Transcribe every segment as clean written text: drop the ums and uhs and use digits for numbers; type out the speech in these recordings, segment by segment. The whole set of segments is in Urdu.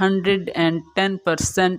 110%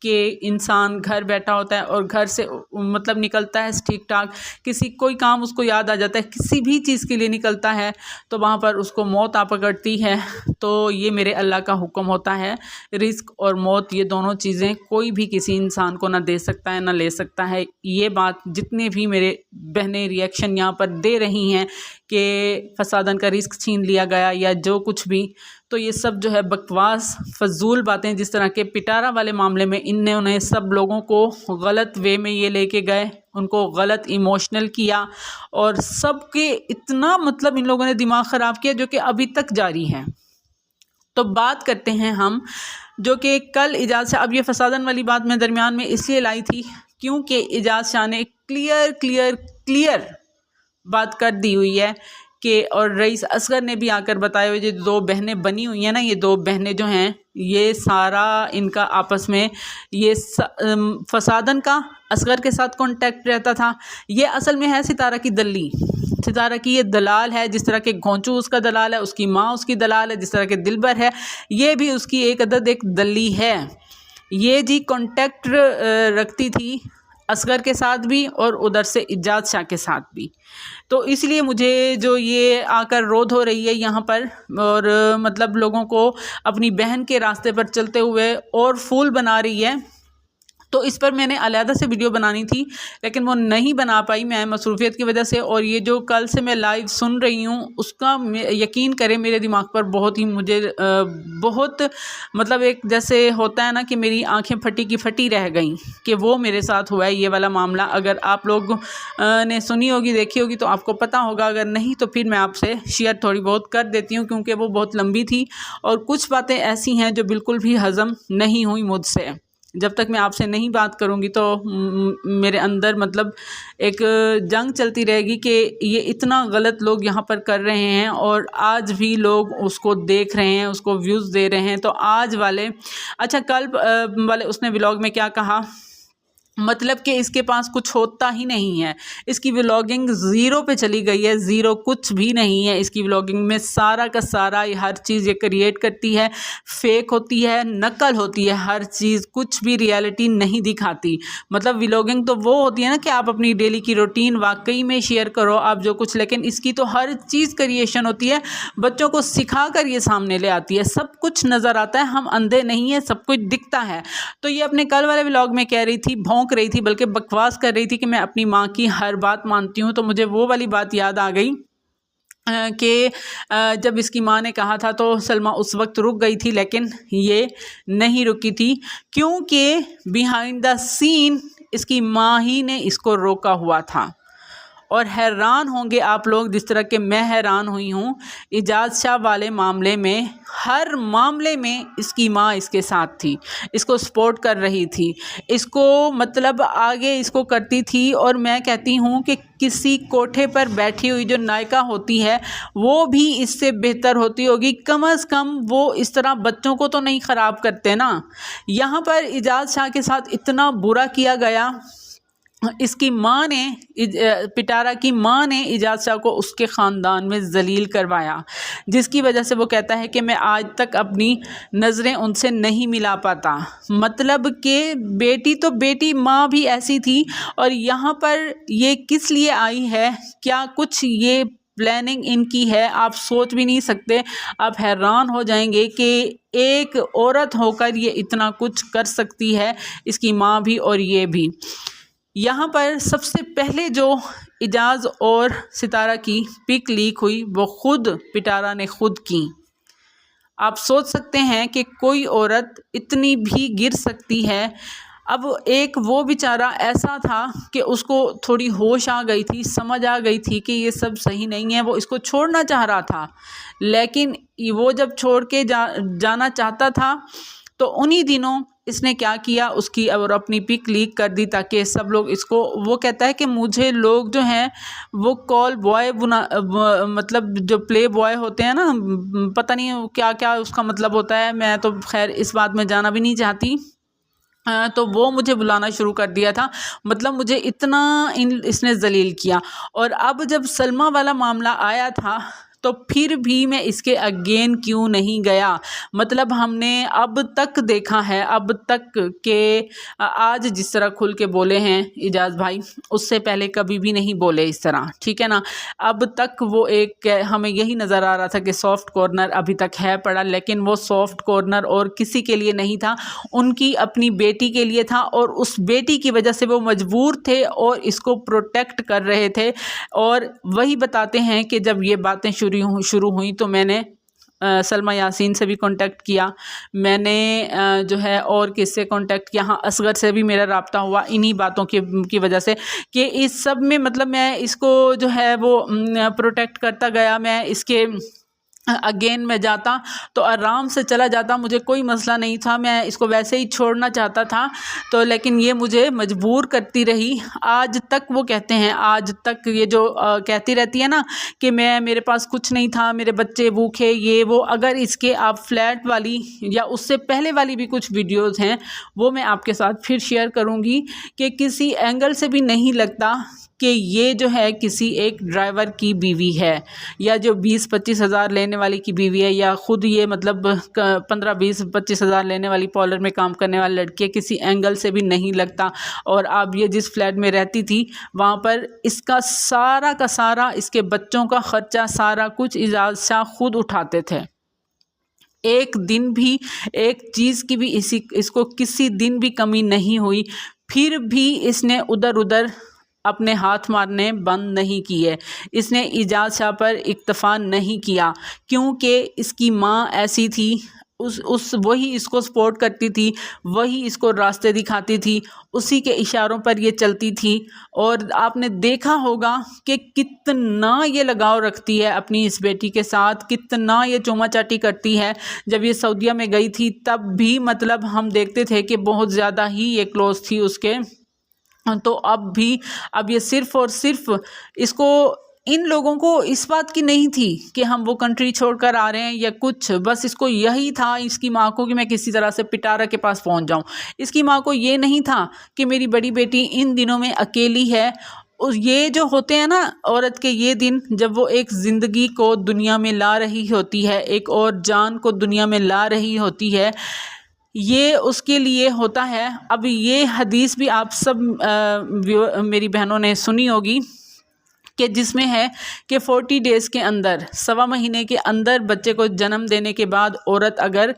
کہ انسان گھر بیٹھا ہوتا ہے اور گھر سے مطلب نکلتا ہے ٹھیک ٹھاک، کوئی کام اس کو یاد آ جاتا ہے، کسی بھی چیز کے لیے نکلتا ہے تو وہاں پر اس کو موت آ پکڑتی ہے۔ تو یہ میرے اللہ کا حکم ہوتا ہے، رزق اور موت یہ دونوں چیزیں کوئی بھی کسی انسان کو نہ دے سکتا ہے نہ لے سکتا ہے۔ یہ بات جتنے بھی میرے بہنیں ریئیکشن یہاں پر دے رہی ہیں کہ فسادن کا رزق چھین لیا گیا یا جو کچھ بھی، تو یہ سب جو ہے بکواس فضول باتیں۔ جس طرح کے پٹارا والے معاملے میں انہوں نے سب لوگوں کو غلط وے میں یہ لے کے گئے، ان کو غلط ایموشنل کیا اور سب کے اتنا مطلب ان لوگوں نے دماغ خراب کیا جو کہ ابھی تک جاری ہے۔ تو بات کرتے ہیں ہم جو کہ کل اعجاز شاہ، اب یہ فسادن والی بات میں درمیان میں اس لیے لائی تھی کیونکہ اعجاز شاہ نے کلیئر بات کر دی ہوئی ہے کہ، اور رئیس اصغر نے بھی آ کر بتایا ہوئے، جو دو بہنیں بنی ہوئی ہیں نا، یہ دو بہنیں جو ہیں یہ سارا ان کا آپس میں یہ فسادن کا اصغر کے ساتھ کانٹیکٹ رہتا تھا۔ یہ اصل میں ہے ستارہ کی دلی، ستارہ کی یہ دلال ہے، جس طرح کے گھونچو اس کا دلال ہے، اس کی ماں اس کی دلال ہے، جس طرح کے دلبر ہے یہ بھی اس کی ایک دلی ہے۔ یہ جی کانٹیکٹ رکھتی تھی اصغر کے ساتھ بھی اور ادھر سے اعجاز شاہ کے ساتھ بھی۔ تو اس لیے مجھے جو یہ آ کر رود ہو رہی ہے یہاں پر، اور مطلب لوگوں کو اپنی بہن کے راستے پر چلتے ہوئے اور فول بنا رہی ہے، تو اس پر میں نے علیحدہ سے ویڈیو بنانی تھی لیکن وہ نہیں بنا پائی میں مصروفیت کی وجہ سے۔ اور یہ جو کل سے میں لائیو سن رہی ہوں اس کا یقین کریں میرے دماغ پر بہت ہی مجھے بہت مطلب ایک جیسے ہوتا ہے نا کہ میری آنکھیں پھٹی کی پھٹی رہ گئیں کہ وہ میرے ساتھ ہوا ہے یہ والا معاملہ۔ اگر آپ لوگ نے سنی ہوگی دیکھی ہوگی تو آپ کو پتہ ہوگا، اگر نہیں تو پھر میں آپ سے شیئر تھوڑی بہت کر دیتی ہوں کیونکہ وہ بہت لمبی تھی اور کچھ باتیں ایسی ہیں جو بالکل بھی ہضم نہیں ہوئی مجھ سے۔ جب تک میں آپ سے نہیں بات کروں گی تو میرے اندر مطلب ایک جنگ چلتی رہے گی کہ یہ اتنا غلط لوگ یہاں پر کر رہے ہیں اور آج بھی لوگ اس کو دیکھ رہے ہیں، اس کو ویوز دے رہے ہیں۔ تو آج والے اچھا کل والے اس نے ولاگ میں کیا کہا، مطلب کہ اس کے پاس کچھ ہوتا ہی نہیں ہے، اس کی ولاگنگ زیرو پہ چلی گئی ہے، زیرو کچھ بھی نہیں ہے اس کی ولاگنگ میں، سارا کا سارا یہ ہر چیز یہ کریٹ کرتی ہے، فیک ہوتی ہے، نقل ہوتی ہے ہر چیز، کچھ بھی ریالٹی نہیں دکھاتی۔ مطلب ولاگنگ تو وہ ہوتی ہے نا کہ آپ اپنی ڈیلی کی روٹین واقعی میں شیئر کرو آپ جو کچھ، لیکن اس کی تو ہر چیز کریشن ہوتی ہے، بچوں کو سکھا کر یہ سامنے لے آتی ہے، سب کچھ نظر آتا ہے، ہم اندھے نہیں ہیں، سب کچھ دکھتا ہے۔ تو یہ اپنے کل والے ولاگ میں کہہ رہی تھی، بھونک رہی تھی بلکہ بکواس کر رہی تھی کہ میں اپنی ماں کی ہر بات مانتی ہوں۔ تو مجھے وہ والی بات یاد آ گئی کہ جب اس کی ماں نے کہا تھا تو سلمیٰ اس وقت رک گئی تھی لیکن یہ نہیں رکی تھی کیونکہ بیہائنڈ دا سین اس کی ماں ہی نے اس کو روکا ہوا تھا۔ اور حیران ہوں گے آپ لوگ جس طرح کہ میں حیران ہوئی ہوں اعجاز شاہ والے معاملے میں، ہر معاملے میں اس کی ماں اس کے ساتھ تھی، اس کو سپورٹ کر رہی تھی، اس کو مطلب آگے اس کو کرتی تھی۔ اور میں کہتی ہوں کہ کسی کوٹھے پر بیٹھی ہوئی جو نائکا ہوتی ہے وہ بھی اس سے بہتر ہوتی ہوگی، کم از کم وہ اس طرح بچوں کو تو نہیں خراب کرتے نا۔ یہاں پر اعجاز شاہ کے ساتھ اتنا برا کیا گیا، اس کی ماں نے پٹارا کی ماں نے اعجاز شاہ کو اس کے خاندان میں ذلیل کروایا، جس کی وجہ سے وہ کہتا ہے کہ میں آج تک اپنی نظریں ان سے نہیں ملا پاتا۔ مطلب کہ بیٹی تو بیٹی، ماں بھی ایسی تھی۔ اور یہاں پر یہ کس لیے آئی ہے، کیا کچھ یہ پلاننگ ان کی ہے آپ سوچ بھی نہیں سکتے، آپ حیران ہو جائیں گے کہ ایک عورت ہو کر یہ اتنا کچھ کر سکتی ہے، اس کی ماں بھی اور یہ بھی۔ یہاں پر سب سے پہلے جو اعجاز اور ستارہ کی پک لیک ہوئی وہ خود پٹارا نے خود کی۔ آپ سوچ سکتے ہیں کہ کوئی عورت اتنی بھی گر سکتی ہے۔ اب ایک وہ بیچارہ ایسا تھا کہ اس کو تھوڑی ہوش آ گئی تھی، سمجھ آ گئی تھی کہ یہ سب صحیح نہیں ہے، وہ اس کو چھوڑنا چاہ رہا تھا، لیکن وہ جب چھوڑ کے جانا چاہتا تھا تو انہی دنوں اس نے کیا کیا، اس کی اور اپنی پک لیک کر دی تاکہ سب لوگ اس کو، وہ کہتا ہے کہ مجھے لوگ جو ہیں وہ کال بوائے مطلب جو پلے بوائے ہوتے ہیں نا، پتہ نہیں کیا کیا اس کا مطلب ہوتا ہے، میں تو خیر اس بات میں جانا بھی نہیں چاہتی، تو وہ مجھے بلانا شروع کر دیا تھا۔ مطلب مجھے اتنا اس نے ذلیل کیا۔ اور اب جب سلمیٰ والا معاملہ آیا تھا تو پھر بھی میں اس کے اگین کیوں نہیں گیا؟ مطلب ہم نے اب تک دیکھا ہے، اب تک کہ آج جس طرح کھل کے بولے ہیں اجاز بھائی، اس سے پہلے کبھی بھی نہیں بولے اس طرح، ٹھیک ہے نا۔ اب تک وہ ایک ہمیں یہی نظر آ رہا تھا کہ سافٹ کارنر ابھی تک ہے پڑا، لیکن وہ سافٹ کارنر اور کسی کے لیے نہیں تھا، ان کی اپنی بیٹی کے لیے تھا، اور اس بیٹی کی وجہ سے وہ مجبور تھے اور اس کو پروٹیکٹ کر رہے تھے۔ اور وہی بتاتے ہیں کہ جب یہ باتیں شروع ہوئیں تو میں نے سلمیٰ یاسین سے بھی کانٹیکٹ کیا، میں نے جو ہے اور کس سے کانٹیکٹ کیا، ہاں اصغر سے بھی میرا رابطہ ہوا انہی باتوں کی وجہ سے، کہ اس سب میں مطلب میں اس کو جو ہے وہ پروٹیکٹ کرتا گیا، میں اس کے اگین میں جاتا تو آرام سے چلا جاتا، مجھے کوئی مسئلہ نہیں تھا، میں اس کو ویسے ہی چھوڑنا چاہتا تھا، تو لیکن یہ مجھے مجبور کرتی رہی۔ آج تک وہ کہتے ہیں، آج تک یہ جو کہتی رہتی ہے نا کہ میرے پاس کچھ نہیں تھا، میرے بچے بھوکے، یہ وہ، اگر اس کے آپ فلیٹ والی یا اس سے پہلے والی بھی کچھ ویڈیوز ہیں وہ میں آپ کے ساتھ پھر شیئر کروں گی، کہ کسی اینگل سے بھی نہیں لگتا کہ یہ جو ہے کسی ایک ڈرائیور کی بیوی ہے، یا جو 20-25 ہزار لینے والی کی بیوی ہے، یا خود یہ مطلب 15-20-25 ہزار لینے والی پارلر میں کام کرنے والی لڑکی ہے، کسی اینگل سے بھی نہیں لگتا۔ اور اب یہ جس فلیٹ میں رہتی تھی وہاں پر اس کا سارا اس کے بچوں کا خرچہ سارا کچھ اعجاز شاہ خود اٹھاتے تھے، ایک دن بھی ایک چیز کی بھی اس کو کسی دن بھی کمی نہیں ہوئی، پھر بھی اس نے ادھر اپنے ہاتھ مارنے بند نہیں کیے، اس نے اعجاز شاہ پر اکتفا نہیں کیا، کیونکہ اس کی ماں ایسی تھی، وہی اس کو سپورٹ کرتی تھی، وہی اس کو راستے دکھاتی تھی، اسی کے اشاروں پر یہ چلتی تھی۔ اور آپ نے دیکھا ہوگا کہ کتنا یہ لگاؤ رکھتی ہے اپنی اس بیٹی کے ساتھ، کتنا یہ چوما چاٹی کرتی ہے۔ جب یہ سعودیہ میں گئی تھی تب بھی مطلب ہم دیکھتے تھے کہ بہت زیادہ ہی یہ کلوز تھی اس کے، تو اب یہ صرف اور صرف اس کو، ان لوگوں کو اس بات کی نہیں تھی کہ ہم وہ کنٹری چھوڑ کر آ رہے ہیں یا کچھ، بس اس کو یہی تھا اس کی ماں کو کہ میں کسی طرح سے پٹارا کے پاس پہنچ جاؤں۔ اس کی ماں کو یہ نہیں تھا کہ میری بڑی بیٹی ان دنوں میں اکیلی ہے۔ یہ جو ہوتے ہیں نا عورت کے یہ دن، جب وہ ایک زندگی کو دنیا میں لا رہی ہوتی ہے، ایک اور جان کو دنیا میں لا رہی ہوتی ہے، یہ اس کے لیے ہوتا ہے۔ اب یہ حدیث بھی آپ سب میری بہنوں نے سنی ہوگی، کہ جس میں ہے کہ 40 ڈیز کے اندر، 1.25 مہینے کے اندر بچے کو جنم دینے کے بعد عورت اگر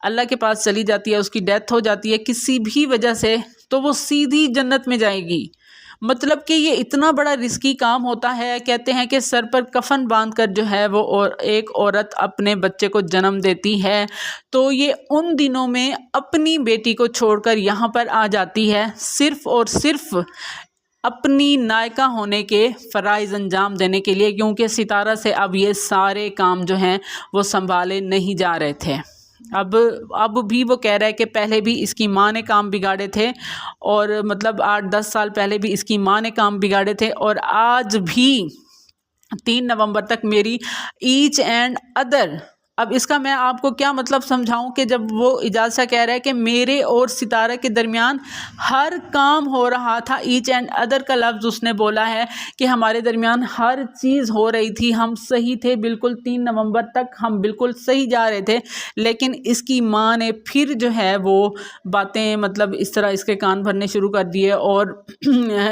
اللہ کے پاس چلی جاتی ہے، اس کی ڈیتھ ہو جاتی ہے کسی بھی وجہ سے، تو وہ سیدھی جنت میں جائے گی۔ مطلب کہ یہ اتنا بڑا رسکی کام ہوتا ہے، کہتے ہیں کہ سر پر کفن باندھ کر جو ہے وہ ایک عورت اپنے بچے کو جنم دیتی ہے، تو یہ ان دنوں میں اپنی بیٹی کو چھوڑ کر یہاں پر آ جاتی ہے، صرف اور صرف اپنی نائقہ ہونے کے فرائض انجام دینے کے لیے، کیونکہ ستارہ سے اب یہ سارے کام جو ہیں وہ سنبھالے نہیں جا رہے تھے۔ اب بھی وہ کہہ رہا ہے کہ پہلے بھی اس کی ماں نے کام بگاڑے تھے، اور مطلب 8-10 سال پہلے بھی اس کی ماں نے کام بگاڑے تھے، اور آج بھی 3 نومبر تک میری ایچ اینڈ ادر، اب اس کا میں آپ کو کیا مطلب سمجھاؤں، کہ جب وہ اجازہ کہہ رہا ہے کہ میرے اور ستارہ کے درمیان ہر کام ہو رہا تھا، ایچ اینڈ ادر کا لفظ اس نے بولا ہے کہ ہمارے درمیان ہر چیز ہو رہی تھی، ہم صحیح تھے بالکل، 3 نومبر تک ہم بالکل صحیح جا رہے تھے، لیکن اس کی ماں نے پھر جو ہے وہ باتیں مطلب اس طرح اس کے کان بھرنے شروع کر دیے، اور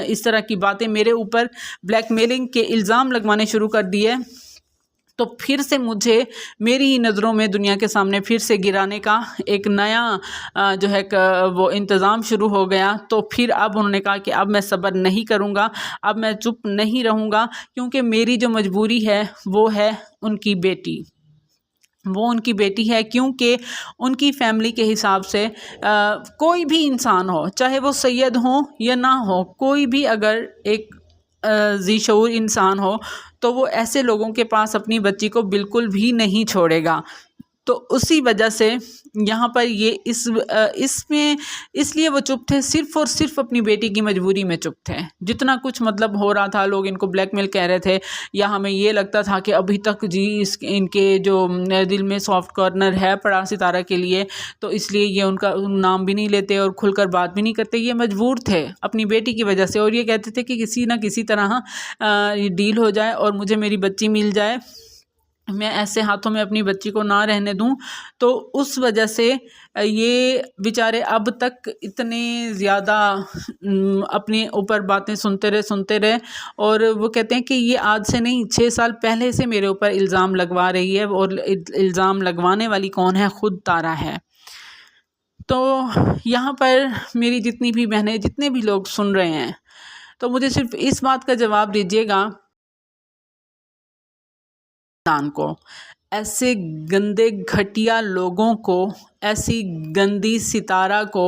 اس طرح کی باتیں میرے اوپر بلیک میلنگ کے الزام لگوانے شروع کر دیے، تو پھر سے مجھے میری ہی نظروں میں دنیا کے سامنے پھر سے گرانے کا ایک نیا جو ہے وہ انتظام شروع ہو گیا۔ تو پھر اب انہوں نے کہا کہ اب میں صبر نہیں کروں گا، اب میں چپ نہیں رہوں گا، کیونکہ میری جو مجبوری ہے وہ ہے ان کی بیٹی، وہ ان کی بیٹی ہے، کیونکہ ان کی فیملی کے حساب سے کوئی بھی انسان ہو، چاہے وہ سید ہو یا نہ ہو، کوئی بھی اگر ایک ذی شعور انسان ہو تو وہ ایسے لوگوں کے پاس اپنی بچی کو بالکل بھی نہیں چھوڑے گا۔ تو اسی وجہ سے یہاں پر یہ اس میں اس لیے وہ چپ تھے، صرف اور صرف اپنی بیٹی کی مجبوری میں چپ تھے۔ جتنا کچھ مطلب ہو رہا تھا، لوگ ان کو بلیک میل کہہ رہے تھے، یا ہمیں یہ لگتا تھا کہ ابھی تک جی ان کے جو دل میں سافٹ کارنر ہے پڑا ستارہ کے لیے، تو اس لیے یہ ان کا نام بھی نہیں لیتے اور کھل کر بات بھی نہیں کرتے، یہ مجبور تھے اپنی بیٹی کی وجہ سے، اور یہ کہتے تھے کہ کسی نہ کسی طرح یہ ڈیل ہو جائے اور مجھے میری بچی مل جائے۔ میں ایسے ہاتھوں میں اپنی بچی کو نہ رہنے دوں. تو اس وجہ سے یہ بیچارے اب تک اتنے زیادہ اپنے اوپر باتیں سنتے رہے اور وہ کہتے ہیں کہ یہ آج سے نہیں 6 سال پہلے سے میرے اوپر الزام لگوا رہی ہے، اور الزام لگوانے والی کون ہے؟ خود تارا ہے. تو یہاں پر میری جتنی بھی بہنیں، جتنے بھی لوگ سن رہے ہیں، تو مجھے صرف اس بات کا جواب دیجیے گا کو، ایسے گندے گھٹیا لوگوں کو، ایسی گندی ستارہ کو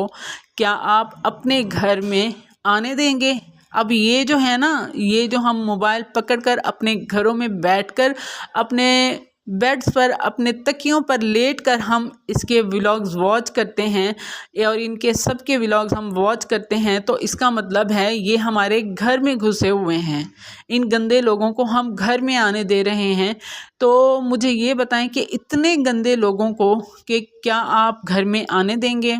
کیا آپ اپنے گھر میں آنے دیں گے؟ اب یہ جو ہے نا، یہ جو ہم موبائل پکڑ کر اپنے گھروں میں بیٹھ کر اپنے بیڈز پر، اپنے تکیوں پر لیٹ کر ہم اس کے ولاگز واچ کرتے ہیں، اور ان کے سب کے ولاگز ہم واچ کرتے ہیں، تو اس کا مطلب ہے یہ ہمارے گھر میں گھسے ہوئے ہیں. ان گندے لوگوں کو ہم گھر میں آنے دے رہے ہیں. تو مجھے یہ بتائیں کہ اتنے گندے لوگوں کو کہ کیا آپ گھر میں آنے دیں گے؟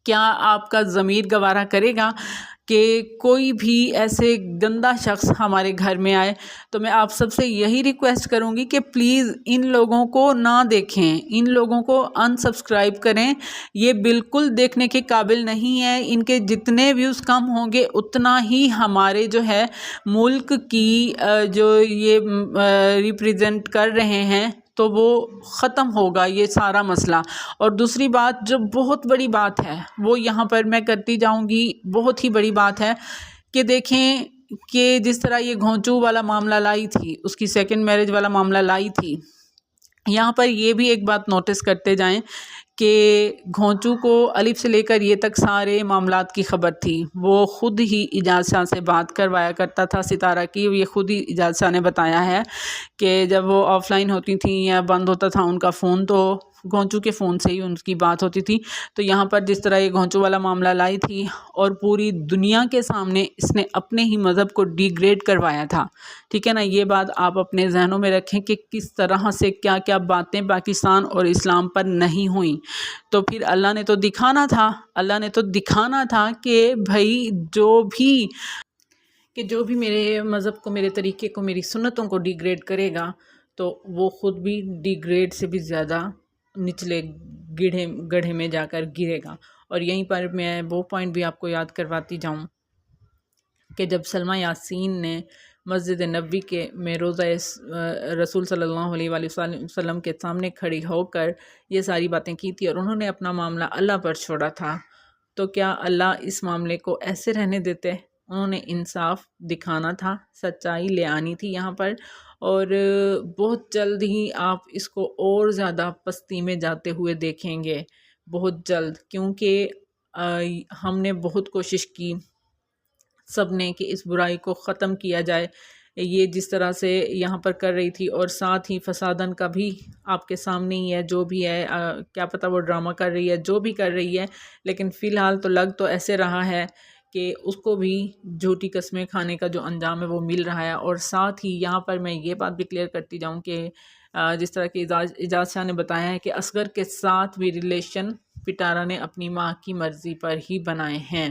کیا آپ کا ضمیر گوارا کرے گا کہ کوئی بھی ایسے گندا شخص ہمارے گھر میں آئے؟ تو میں آپ سب سے یہی ریکویسٹ کروں گی کہ پلیز ان لوگوں کو نہ دیکھیں، ان لوگوں کو انسبسکرائب کریں. یہ بالکل دیکھنے کے قابل نہیں ہے. ان کے جتنے ویوز کم ہوں گے اتنا ہی ہمارے جو ہے ملک کی جو یہ ریپریزنٹ کر رہے ہیں تو وہ ختم ہوگا یہ سارا مسئلہ. اور دوسری بات جو بہت بڑی بات ہے وہ یہاں پر میں کرتی جاؤں گی، بہت ہی بڑی بات ہے کہ دیکھیں کہ جس طرح یہ گھونچو والا معاملہ لائی تھی، اس کی سیکنڈ میرج والا معاملہ لائی تھی، یہاں پر یہ بھی ایک بات نوٹس کرتے جائیں کہ گھونچو کو الف سے لے کر یہ تک سارے معاملات کی خبر تھی. وہ خود ہی اجاز شاہ سے بات کروایا کرتا تھا ستارہ کی. یہ خود ہی اجاز شاہ نے بتایا ہے کہ جب وہ آف لائن ہوتی تھیں یا بند ہوتا تھا ان کا فون تو گھونچو کے فون سے ہی ان کی بات ہوتی تھی. تو یہاں پر جس طرح یہ گھونچو والا معاملہ لائی تھی اور پوری دنیا کے سامنے اس نے اپنے ہی مذہب کو ڈی گریڈ کروایا تھا، ٹھیک ہے نا. یہ بات آپ اپنے ذہنوں میں رکھیں کہ کس طرح سے کیا کیا باتیں پاکستان اور اسلام پر نہیں ہوئیں. تو پھر اللہ نے تو دکھانا تھا، اللہ نے تو دکھانا تھا کہ بھائی جو بھی میرے مذہب کو، میرے طریقے کو، میری سنتوں کو ڈی گریڈ کرے گا تو وہ خود بھی ڈی گریڈ سے بھی زیادہ نچلے گڑھے میں جا کر گرے گا. اور یہیں پر میں وہ پوائنٹ بھی آپ کو یاد کرواتی جاؤں کہ جب سلمہ یاسین نے مسجد نبوی میں روضہ رسول صلی اللہ علیہ وآلہ وسلم کے سامنے کھڑی ہو کر یہ ساری باتیں کی تھی اور انہوں نے اپنا معاملہ اللہ پر چھوڑا تھا، تو کیا اللہ اس معاملے کو ایسے رہنے دیتے؟ انہوں نے انصاف دکھانا تھا، سچائی لے آنی تھی یہاں پر. اور بہت جلد ہی آپ اس کو اور زیادہ پستی میں جاتے ہوئے دیکھیں گے، بہت جلد. کیونکہ ہم نے بہت کوشش کی سب نے کہ اس برائی کو ختم کیا جائے. یہ جس طرح سے یہاں پر کر رہی تھی، اور ساتھ ہی فسادن کا بھی آپ کے سامنے ہی ہے، جو بھی ہے کیا پتہ وہ ڈرامہ کر رہی ہے، جو بھی کر رہی ہے، لیکن فی الحال تو لگ تو ایسے رہا ہے کہ اس کو بھی جھوٹی قسمیں کھانے کا جو انجام ہے وہ مل رہا ہے. اور ساتھ ہی یہاں پر میں یہ بات بھی کلیئر کرتی جاؤں کہ جس طرح کہ اجاز شاہ نے بتایا ہے کہ اصغر کے ساتھ بھی ریلیشن پٹارا نے اپنی ماں کی مرضی پر ہی بنائے ہیں،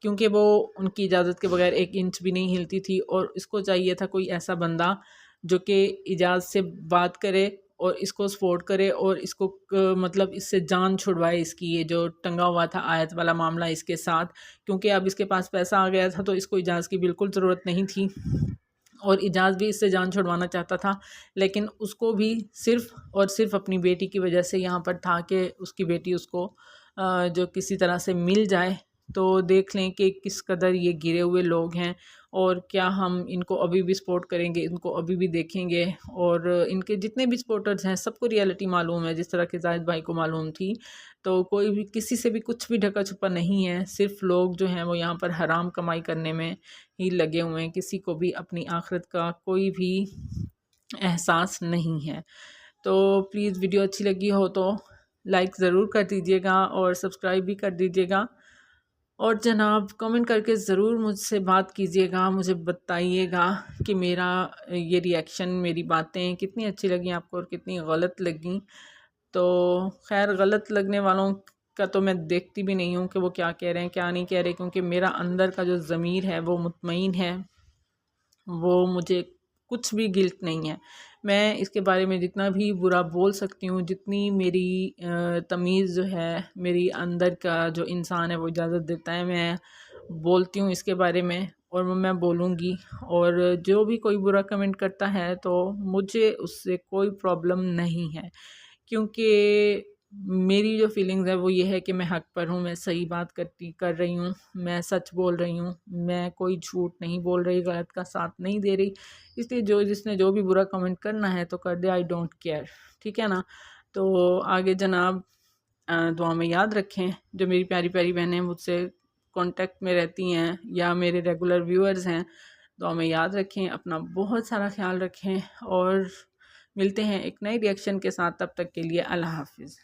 کیونکہ وہ ان کی اجازت کے بغیر 1 انچ بھی نہیں ہلتی تھی. اور اس کو چاہیے تھا کوئی ایسا بندہ جو کہ اجاز سے بات کرے اور اس کو سپورٹ کرے اور اس کو مطلب اس سے جان چھڑوائے، اس کی یہ جو ٹنگا ہوا تھا آیت والا معاملہ اس کے ساتھ. کیونکہ اب اس کے پاس پیسہ آ گیا تھا تو اس کو اجاز کی بالکل ضرورت نہیں تھی، اور اجاز بھی اس سے جان چھڑوانا چاہتا تھا، لیکن اس کو بھی صرف اور صرف اپنی بیٹی کی وجہ سے یہاں پر تھا کہ اس کی بیٹی اس کو جو کسی طرح سے مل جائے. تو دیکھ لیں کہ کس قدر یہ گرے ہوئے لوگ ہیں، اور کیا ہم ان کو ابھی بھی سپورٹ کریں گے، ان کو ابھی بھی دیکھیں گے. اور ان کے جتنے بھی سپورٹرز ہیں سب کو ریالٹی معلوم ہے، جس طرح کہ زاہد بھائی کو معلوم تھی. تو کوئی بھی کسی سے بھی کچھ بھی ڈھکا چھپا نہیں ہے. صرف لوگ جو ہیں وہ یہاں پر حرام کمائی کرنے میں ہی لگے ہوئے ہیں، کسی کو بھی اپنی آخرت کا کوئی بھی احساس نہیں ہے. تو پلیز ویڈیو اچھی لگی ہو تو لائک ضرور کر دیجیے گا اور سبسکرائب بھی کر دیجیے گا. اور جناب کمنٹ کر کے ضرور مجھ سے بات کیجیے گا، مجھے بتائیے گا کہ میرا یہ ریئیکشن، میری باتیں کتنی اچھی لگیں آپ کو اور کتنی غلط لگیں. تو خیر غلط لگنے والوں کا تو میں دیکھتی بھی نہیں ہوں کہ وہ کیا کہہ رہے ہیں کیا نہیں کہہ رہے، کیونکہ میرا اندر کا جو ضمیر ہے وہ مطمئن ہے، وہ مجھے کچھ بھی گلٹ نہیں ہے. میں اس کے بارے میں جتنا بھی برا بول سکتی ہوں، جتنی میری تمیز جو ہے، میری اندر کا جو انسان ہے وہ اجازت دیتا ہے، میں بولتی ہوں اس کے بارے میں، اور میں بولوں گی۔ اور جو بھی کوئی برا کمنٹ کرتا ہے تو مجھے اس سے کوئی پرابلم نہیں ہے، کیونکہ میری جو فیلنگز ہے وہ یہ ہے کہ میں حق پر ہوں، میں صحیح بات کر رہی ہوں، میں سچ بول رہی ہوں، میں کوئی جھوٹ نہیں بول رہی، غلط کا ساتھ نہیں دے رہی۔ اس لیے جس نے جو بھی برا کمنٹ کرنا ہے تو کر دے، آئی ڈونٹ کیئر، ٹھیک ہے نا۔ تو آگے جناب دعا میں یاد رکھیں، جو میری پیاری پیاری بہنیں مجھ سے کانٹیکٹ میں رہتی ہیں یا میرے ریگولر ویورز ہیں، دعا میں یاد رکھیں، اپنا بہت سارا خیال رکھیں، اور ملتے ہیں ایک نئی ریئیکشن کے ساتھ، تب تک کے لیے اللہ حافظ۔